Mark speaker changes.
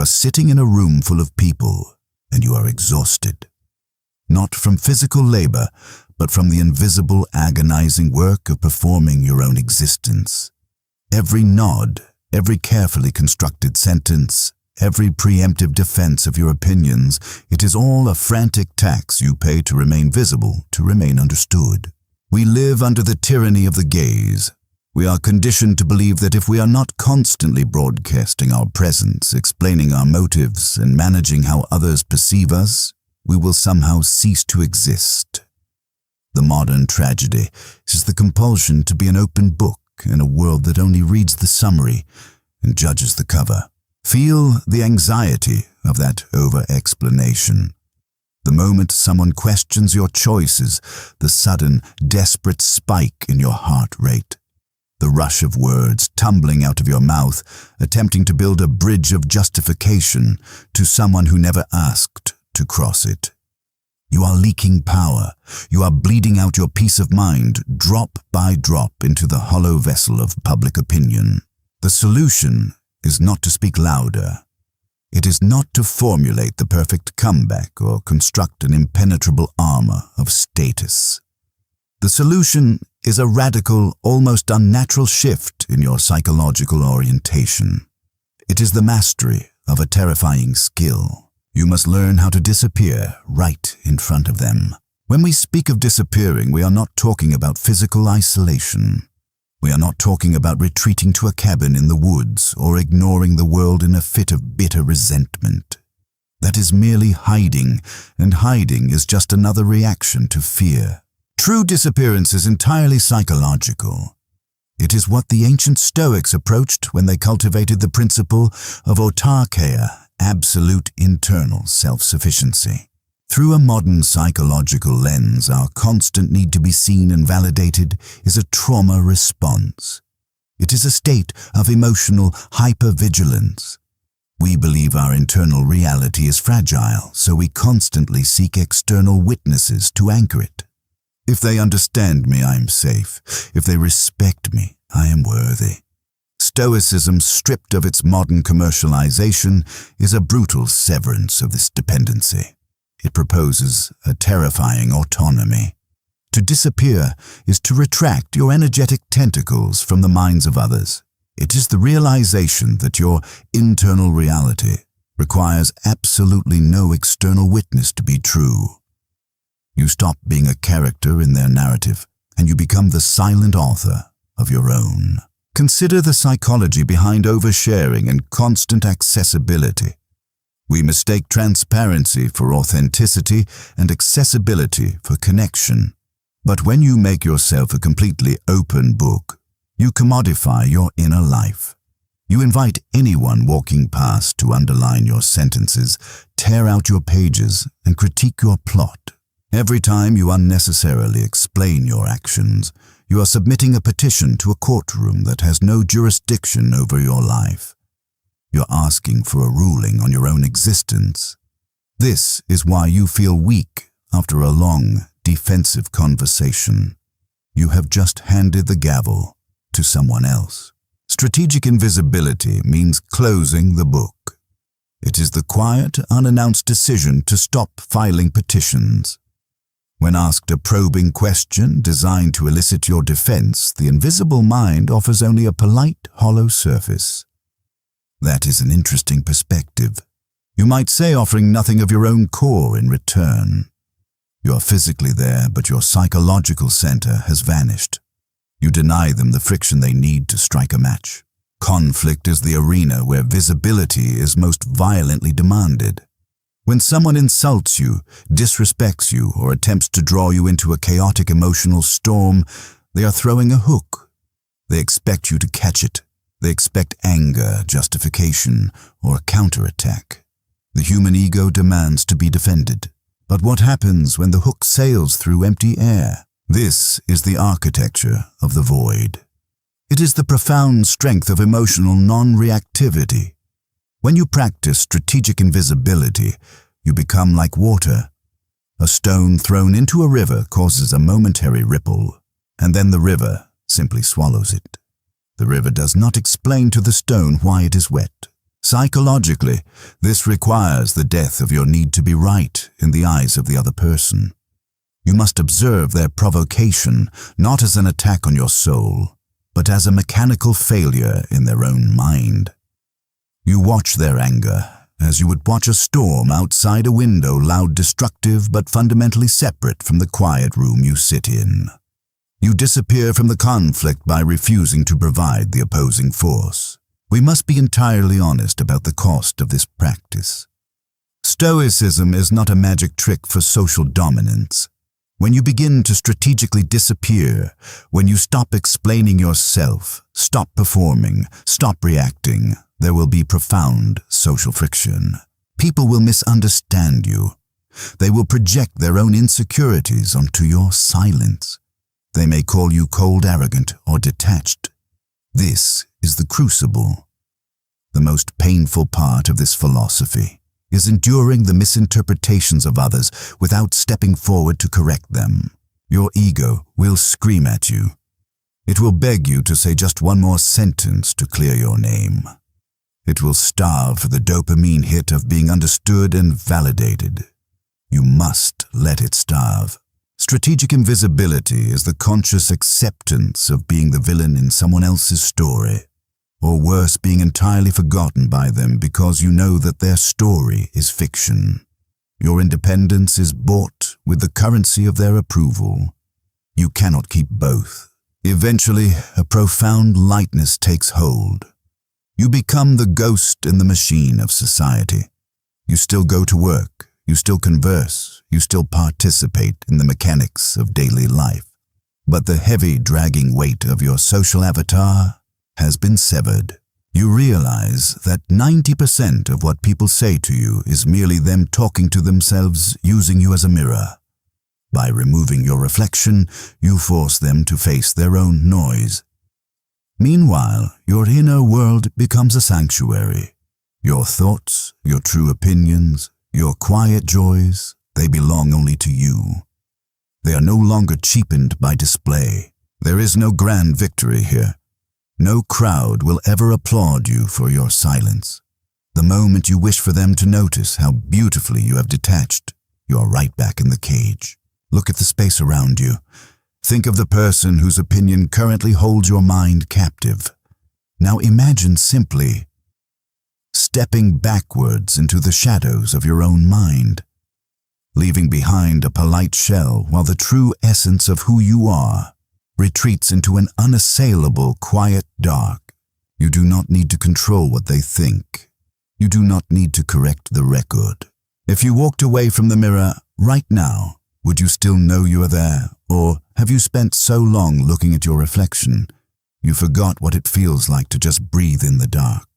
Speaker 1: are sitting in a room full of people and you are exhausted. Not from physical labor, but from the invisible, agonizing work of performing your own existence. Every nod, every carefully constructed sentence, every preemptive defense of your opinions, it is all a frantic tax you pay to remain visible, to remain understood. We live under the tyranny of the gaze. We are conditioned to believe that if we are not constantly broadcasting our presence, explaining our motives, and managing how others perceive us, we will somehow cease to exist. The modern tragedy is the compulsion to be an open book in a world that only reads the summary and judges the cover. Feel the anxiety of that over-explanation. The moment someone questions your choices, the sudden, desperate spike in your heart rate. The rush of words tumbling out of your mouth, attempting to build a bridge of justification to someone who never asked to cross it. You are leaking power. You are bleeding out your peace of mind, drop by drop, into the hollow vessel of public opinion. The solution is not to speak louder. It is not to formulate the perfect comeback or construct an impenetrable armor of status. The solution is a radical, almost unnatural shift in your psychological orientation. It is the mastery of a terrifying skill. You must learn how to disappear right in front of them. When we speak of disappearing, we are not talking about physical isolation. We are not talking about retreating to a cabin in the woods or ignoring the world in a fit of bitter resentment. That is merely hiding, and hiding is just another reaction to fear. True disappearance is entirely psychological. It is what the ancient Stoics approached when they cultivated the principle of Autarkeia, absolute internal self-sufficiency. Through a modern psychological lens, our constant need to be seen and validated is a trauma response. It is a state of emotional hypervigilance. We believe our internal reality is fragile, so we constantly seek external witnesses to anchor it. If they understand me, I am safe. If they respect me, I am worthy. Stoicism, stripped of its modern commercialization, is a brutal severance of this dependency. It proposes a terrifying autonomy. To disappear is to retract your energetic tentacles from the minds of others. It is the realization that your internal reality requires absolutely no external witness to be true. You stop being a character in their narrative, and you become the silent author of your own. Consider the psychology behind oversharing and constant accessibility. We mistake transparency for authenticity and accessibility for connection. But when you make yourself a completely open book, you commodify your inner life. You invite anyone walking past to underline your sentences, tear out your pages, and critique your plot. Every time you unnecessarily explain your actions, you are submitting a petition to a courtroom that has no jurisdiction over your life. You're asking for a ruling on your own existence. This is why you feel weak after a long, defensive conversation. You have just handed the gavel to someone else. Strategic invisibility means closing the book. It is the quiet, unannounced decision to stop filing petitions. When asked a probing question designed to elicit your defense, the invisible mind offers only a polite, hollow surface. That is an interesting perspective. You might say offering nothing of your own core in return. You are physically there, but your psychological center has vanished. You deny them the friction they need to strike a match. Conflict is the arena where visibility is most violently demanded. When someone insults you, disrespects you, or attempts to draw you into a chaotic emotional storm, they are throwing a hook. They expect you to catch it. They expect anger, justification, or a counterattack. The human ego demands to be defended. But what happens when the hook sails through empty air? This is the architecture of the void. It is the profound strength of emotional non-reactivity. When you practice strategic invisibility, you become like water. A stone thrown into a river causes a momentary ripple, and then the river simply swallows it. The river does not explain to the stone why it is wet. Psychologically, this requires the death of your need to be right in the eyes of the other person. You must observe their provocation not as an attack on your soul, but as a mechanical failure in their own mind. You watch their anger as you would watch a storm outside a window, loud, destructive, but fundamentally separate from the quiet room you sit in. You disappear from the conflict by refusing to provide the opposing force. We must be entirely honest about the cost of this practice. Stoicism is not a magic trick for social dominance. When you begin to strategically disappear, when you stop explaining yourself, stop performing, stop reacting, there will be profound social friction. People will misunderstand you. They will project their own insecurities onto your silence. They may call you cold, arrogant, or detached. This is the crucible. The most painful part of this philosophy is enduring the misinterpretations of others without stepping forward to correct them. Your ego will scream at you. It will beg you to say just one more sentence to clear your name. It will starve for the dopamine hit of being understood and validated. You must let it starve. Strategic invisibility is the conscious acceptance of being the villain in someone else's story, or worse, being entirely forgotten by them because you know that their story is fiction. Your independence is bought with the currency of their approval. You cannot keep both. Eventually, a profound lightness takes hold. You become the ghost in the machine of society. You still go to work, you still converse, you still participate in the mechanics of daily life. But the heavy, dragging weight of your social avatar has been severed. You realize that 90% of what people say to you is merely them talking to themselves, using you as a mirror. By removing your reflection, you force them to face their own noise. Meanwhile, your inner world becomes a sanctuary. Your thoughts, your true opinions, your quiet joys, they belong only to you. They are no longer cheapened by display. There is no grand victory here. No crowd will ever applaud you for your silence. The moment you wish for them to notice how beautifully you have detached, you are right back in the cage. Look at the space around you. Think of the person whose opinion currently holds your mind captive. Now imagine simply stepping backwards into the shadows of your own mind, leaving behind a polite shell while the true essence of who you are retreats into an unassailable, quiet dark. You do not need to control what they think. You do not need to correct the record. If you walked away from the mirror right now, would you still know you are there? Or have you spent so long looking at your reflection, you forgot what it feels like to just breathe in the dark?